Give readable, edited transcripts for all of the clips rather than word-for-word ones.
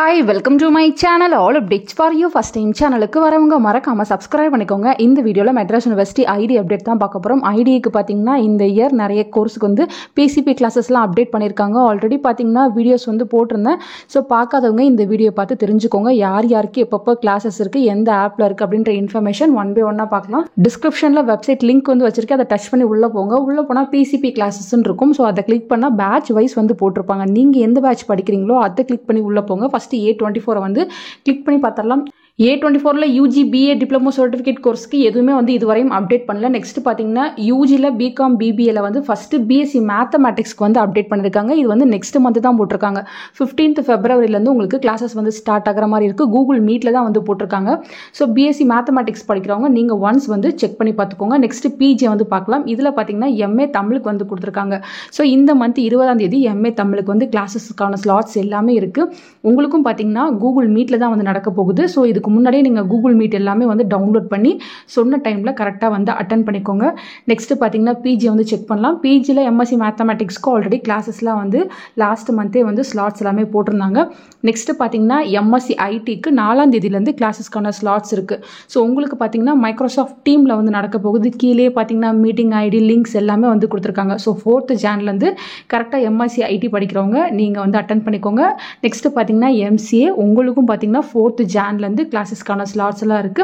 Hi, welcome to my channel. All updates for you. First time channel க்கு வரவங்க மறக்காம subscribe பண்ணிக்கோங்க. இந்த வீடியோல மெட்ராஸ் யுனிவர்சிட்டி ஐடி அப்டேட் தான் பார்க்க போறோம். ஐடிக்கு பாத்தீங்கன்னா இந்த இயர் நிறைய கோர்ஸ்க்கு வந்து PCP கிளாसेसலாம் அப்டேட் பண்ணிருக்காங்க. ஆல்ரெடி பாத்தீங்கன்னா வீடியோஸ் வந்து போட்டுருந்தேன். சோ பார்க்காதவங்க இந்த வீடியோ பார்த்து தெரிஞ்சுக்கோங்க. யார் யாருக்கு எப்பப்போ கிளாसेस இருக்கு, எந்த ஆப்ல இருக்கு அப்படிங்கற இன்ஃபர்மேஷன் ஒன் பை ஒன்னா பார்க்கலாம். டிஸ்கிரிப்ஷன்ல வெப்சைட் லிங்க் வந்து வச்சிருக்கேன். அதை டச் பண்ணி உள்ள போங்க. உள்ள போனா PCP கிளாसेस ன்னு இருக்கும். சோ அதை கிளிக் பண்ணா பேட்ச் வைஸ் வந்து போட்டுருப்பாங்க. நீங்க எந்த பேட்ச் படிக்கிறீங்களோ அதை கிளிக் பண்ணி உள்ள போங்க. ஃபர்ஸ்ட் A24 வந்து கிளிக் பண்ணி பார்த்தறலாம். A24ல UG BA டிப்ளமோ சர்டிஃபிகேட் கோர்ஸ்க்கு எதுவுமே வந்து இதுவரையும் அப்டேட் பண்ணல. நெக்ஸ்ட் பாத்தீங்கன்னா UGல BCom BBAல வந்து ஃபர்ஸ்ட் BSc மேத்தமேட்டிக்ஸ்க்கு வந்து அப்டேட் பண்ணிருக்காங்க. இது வந்து நெக்ஸ்ட் மந்த் தான் போட்டிருக்காங்க. 15th Februaryல இருந்து உங்களுக்கு கிளாसेस வந்து ஸ்டார்ட் ஆகுற மாதிரி இருக்கு. கூகுள் மீட்ல தான் வந்து போட்டிருக்காங்க. ஸோ BSc மேத்தமேட்டிக்ஸ் படிக்கிறவங்க நீங்க ஒன்ஸ் வந்து செக் பண்ணி பார்த்துக்கோங்க. நெக்ஸ்ட் PG வந்து பார்க்கலாம். இதுல பாத்தீங்கன்னா MA தமிழுக்கு வந்து கொடுத்துருக்காங்க. ஸோ இந்த மந்த் 20ஆம் தேதி MA தமிழுக்கு வந்து கிளாसेसக்கான ஸ்லாட்ஸ் எல்லாமே இருக்கு. உங்களுக்கும் பாத்தீங்கன்னா கூகுள் மீட்ல தான் வந்து நடக்க போகுது. ஸோ இதுக்கு முன்னாடியே நீங்கள் கூகுள் மீட் எல்லாமே வந்து டவுன்லோட் பண்ணி சொன்ன டைமில் கரெக்டாக வந்து அட்டன் பண்ணிக்கோங்க. நெக்ஸ்ட் பார்த்தீங்கன்னா பிஜி வந்து செக் பண்ணலாம். பிஜியில் MSc மேத்தமேட்டிக்ஸ்க்கு ஆல்ரெடி கிளாஸஸ்லாம் வந்து லாஸ்ட் மந்த்தே வந்து ஸ்லாட்ஸ் எல்லாமே போட்டிருந்தாங்க. நெக்ஸ்ட் பார்த்தீங்கன்னா MSc ஐடிக்கு 4ஆம் தேதியிலேருந்து கிளாஸஸ்க்கான ஸ்லாட்ஸ் இருக்குது. ஸோ உங்களுக்கு பார்த்தீங்கன்னா மைக்ரோசாஃப்ட் டீமில் வந்து நடக்க போகுது. கீழே பார்த்தீங்கன்னா மீட்டிங் ஐடி லிங்க்ஸ் எல்லாமே வந்து கொடுத்துருக்காங்க. ஸோ 4th Janலேருந்து கரெக்டாக MSc ஐடி படிக்கிறவங்க நீங்கள் வந்து அட்டன் பண்ணிக்கோங்க. நெக்ஸ்ட் பார்த்தீங்கன்னா MCA உங்களுக்கும் பார்த்தீங்கன்னா 4th Janலேருந்து கிளாसेसக்கான ஸ்லாட்ஸ் எல்லாம் இருக்கு.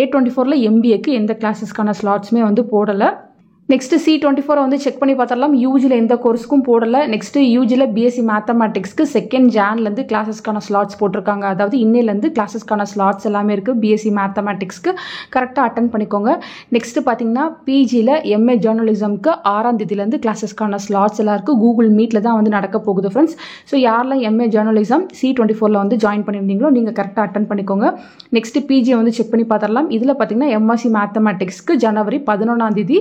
A24ல MBAக்கு எந்த கிளாसेसக்கான ஸ்லாட்ஸுமே வந்து போடலை. நெக்ஸ்ட் C24 வந்து செக் பண்ணி பார்த்தரலாம். யூஜியில் எந்த கோர்ஸுக்கும் போடலை. நெக்ஸ்ட் யூஜியில் BSc மேத்தமேட்டிக்ஸ்க்கு 2nd Janலேருந்து கிளாसेसக்கான ஸ்லாட்ஸ் போட்டிருக்காங்க. அதாவது இன்னிலேருந்து கிளாसेसக்கான ஸ்லாட்ஸ் எல்லாமே இருக்குது. BSc மேத்தமேட்டிக்ஸ்க்கு கரெக்டாக அட்டன் பண்ணிக்கோங்க. நெக்ஸ்ட் பார்த்தீங்கன்னா பிஜியில் MA ஜேர்னலிசம்க்கு 6ஆம் தேதியிலேருந்து கிளாसेसக்கான ஸ்லாட்ஸ் எல்லாம் இருக்குது. கூகுள் மீட்டில் தான் வந்து நடக்க போகுது ஃப்ரெண்ட்ஸ். ஸோ யாரெல்லாம் MA ஜேர்னலிசம் C24ல வந்து ஜாயின் பண்ணியிருந்தீங்களோ நீங்கள் கரெக்டாக அட்டன் பண்ணிக்கோங்க. நெக்ஸ்ட் பிஜி வந்து செக் பண்ணி பார்த்தரலாம். இதில் பார்த்தீங்கன்னா MSc மேத்தமேட்டிக்ஸ்க்கு ஜனவரி 11ஆம் தேதி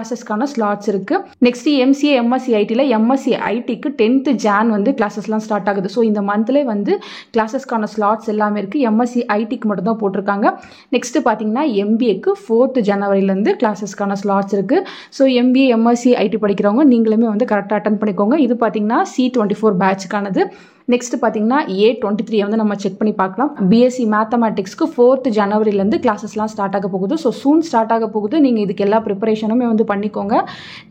கிளாसेसக்கான ஸ்லாட்ஸ் இருக்கு. நெக்ஸ்ட் MCA MSc ஐடில MSc ஐடிக்கு 10th Jan வந்து கிளாसेसலாம் ஸ்டார்ட் ஆகுது. ஸோ இந்த மந்த்லேயே வந்து கிளாसेसக்கான ஸ்லாட்ஸ் எல்லாமே இருக்கு. MSc ஐடிக்கு மட்டும் தான் போட்டிருக்காங்க. நெக்ஸ்ட் பார்த்தீங்கன்னா MBAக்கு 4th Januaryலேருந்து கிளாसेसக்கான ஸ்லாட்ஸ் இருக்கு. ஸோ MBA MSc ஐடி படிக்கிறவங்க நீங்களுமே வந்து கரெக்டாக அட்டன் பண்ணிக்கோங்க. இது பார்த்தீங்கன்னா C24 பேட்ச்க்கானது. நெக்ஸ்ட் பார்த்தீங்கன்னா A23 வந்து நம்ம செக் பண்ணி பார்க்கலாம். BSc மேத்தமேட்டிக்ஸ்க்கு 4th Januaryலேருந்து கிளாसेसலாம் ஸ்டார்ட் ஆக போகுது. ஸோ சூன் ஸ்டார்ட் ஆக போகுது. நீங்கள் இதுக்கு எல்லா ப்ரிப்பரேஷனுமே வந்து பண்ணிக்கோங்க.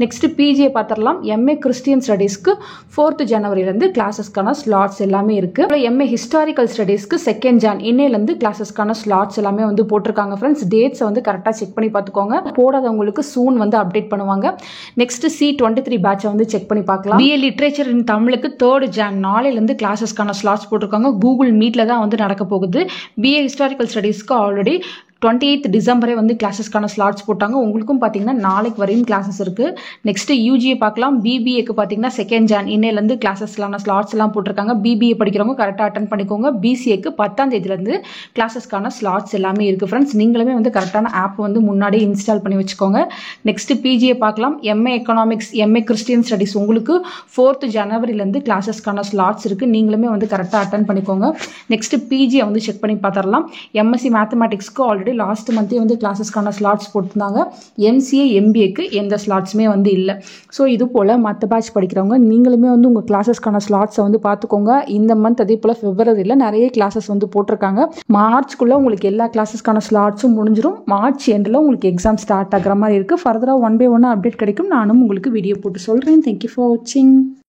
நெக்ஸ்ட் பிஜியை பார்த்துடலாம். MA கிறிஸ்டியன் ஸ்டடீஸ்க்கு 4th Januaryலேருந்து கிளாसेसக்கான ஸ்லாட்ஸ் எல்லாமே இருக்கு. MA ஹிஸ்டாரிக்கல் ஸ்டடீஸ்க்கு 2nd Jan இன்னையிலேருந்து கிளாसेसக்கான ஸ்லாட்ஸ் எல்லாமே வந்து போட்டிருக்காங்க ஃப்ரெண்ட்ஸ். டேட்ஸை வந்து கரெக்டாக செக் பண்ணி பார்த்துக்கோங்க. போடாதவங்களுக்கு சூன் வந்து அப்டேட் பண்ணுவாங்க. நெக்ஸ்ட் C23 பேட்சை வந்து செக் பண்ணி பார்க்கலாம். BA லிட்ரேச்சர் இன் தமிழுக்கு 3rd Jan நாளையிலேருந்து கிளாसेसக்கான ஸ்லாட்ஸ் போட்டிருக்காங்க. கூகுள் மீட்ல தான் வந்து நடக்க போகுது. BA ஹிஸ்டாரிக்கல் ஸ்டடீஸ்க்கு ஆல்ரெடி 28th December வந்து கிளாसेसக்கான ஸ்லாட்ஸ் போட்டாங்க. உங்களுக்கும் பார்த்தீங்கன்னா நாளைக்கு வரையும் கிளாसेस இருக்கு. நெக்ஸ்ட் யூஜியை பார்க்கலாம். BBAக்கு பார்த்தீங்கன்னா 2nd Jan இன்னையிலேருந்து கிளாसेसக்கான ஸ்லாட்ஸ் எல்லாம் போட்டிருக்காங்க. BBA படிக்கிறவங்க கரெக்டாக அட்டன் பண்ணிக்கோங்க. BCAக்கு 10ஆம் தேதியிலேருந்து கிளாसेसக்கான ஸ்லாட்ஸ் எல்லாமே இருக்கு ஃப்ரெண்ட்ஸ். நீங்களுமே வந்து கரெக்டான ஆப் வந்து முன்னாடியே இன்ஸ்டால் பண்ணி வச்சுக்கோங்க. நெக்ஸ்ட் பிஜியை பார்க்கலாம். MA economics MA Christian studies உங்களுக்கு 4th Januaryலேருந்து கிளாसेसக்கான ஸ்லாட்ஸ் இருக்கு. நீங்களுமே வந்து கரெக்டாக அட்டன் பண்ணிக்கோங்க. நெக்ஸ்ட் பிஜியை வந்து செக் பண்ணி பார்த்துடலாம். MSc மேத்தமேட்டிக்ஸ்க்கு ஆல்ரெடி லாஸ்ட் மந்தே வந்து கிளாसेसக்கான ஸ்லாட்ஸ் போட்டுருந்தாங்க. MCA MBAக்கு எந்த ஸ்லாட்ஸுமே வந்து இல்லை. ஸோ இது போல் மற்ற பேட்ச் படிக்கிறவங்க நீங்களுமே வந்து உங்கள் கிளாसेसக்கான ஸ்லாட்ஸை வந்து பார்த்துக்கோங்க. இந்த மந்த் அதே போல் Februaryல நிறைய கிளாसेस வந்து போட்டிருக்காங்க. மார்ச்க்குள்ளே உங்களுக்கு எல்லா கிளாसेसக்கான ஸ்லாட்ஸும் முடிஞ்சிடும். மார்ச் எண்டில் உங்களுக்கு எக்ஸாம் ஸ்டார்ட் ஆகிற மாதிரி இருக்குது. ஃபர்தராக ஒன் பை ஒன்னாக அப்டேட் கிடைக்கும். நானும் உங்களுக்கு வீடியோ போட்டு சொல்கிறேன். தேங்க்யூ ஃபார் வாட்சிங்.